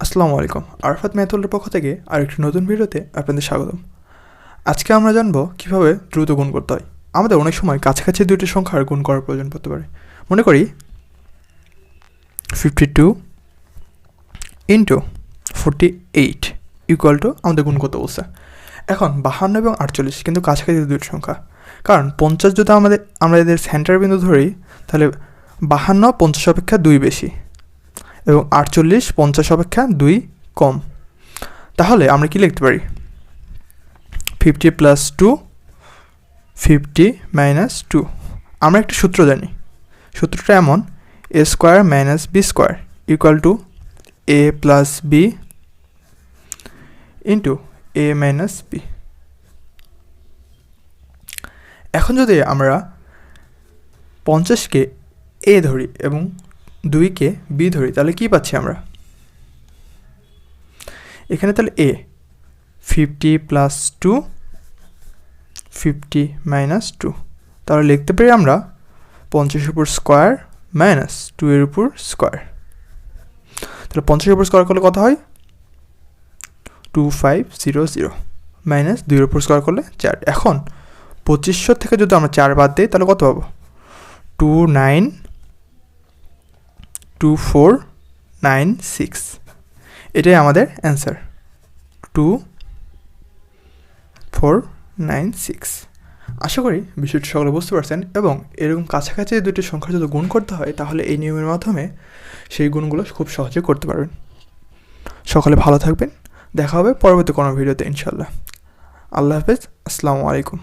আসসালামু আলাইকুম। আরফাত ম্যাথওয়ার্ল্ডের পক্ষ থেকে আরেকটি নতুন ভিডিওতে আপনাদের স্বাগতম। আজকে আমরা জানব কিভাবে দ্রুত গুণ করতে হয়। আমাদের অনেক সময় কাছাকাছি দুইটি সংখ্যার গুণ করার প্রয়োজন পড়তে পারে। মনে করি 52 ইন্টু 48 ইকুয়াল টু আমাদের গুণ করতে বলছে। এখন 52 এবং 48 কিন্তু কাছাকাছি দুইটি সংখ্যা, কারণ 50 যদি আমরা এদের সেন্টার বিন্দু ধরি তাহলে 52 50 অপেক্ষা 2 বেশি এবং 48 50 অপেক্ষা 2 কম। তাহলে আমরা কি লিখতে পারি? 50 প্লাস 2 50 মাইনাস 2। আমরা একটা সূত্র জানি, সূত্রটা এমন: a square minus b square equal to a plus b into a minus b. এখন যদি আমরা 50কে এ ধরি এবং 2কে বি ধরি তাহলে কি পাচ্ছি আমরা এখানে? তাহলে এ 50 প্লাস 2 50 মাইনাস 2। তাহলে লিখতে পারি আমরা 50-এর উপর স্কোয়ার মাইনাস 2-এর উপর স্কোয়ার। তাহলে 50-এর উপর স্কোয়ার করলে কত হয়? 2500 মাইনাস 2-এর উপর স্কোয়ার করলে 4। এখন 2500 থেকে যদি আমরা 4 বাদ দিই তাহলে কত পাবো? 2496। এটাই আমাদের অ্যান্সার, 2496। আশা করি বিষয়টি সকলে বুঝতে পারছেন এবং এরকম কাছাকাছি দুটি সংখ্যা যদি গুণ করতে হয় তাহলে এই নিয়মের মাধ্যমে সেই গুণগুলো খুব সহজে করতে পারবেন। সকলে ভালো থাকবেন, দেখা হবে পরবর্তী কোনো ভিডিওতে ইনশাল্লাহ। আল্লাহ হাফেজ, আসসালামু আলাইকুম।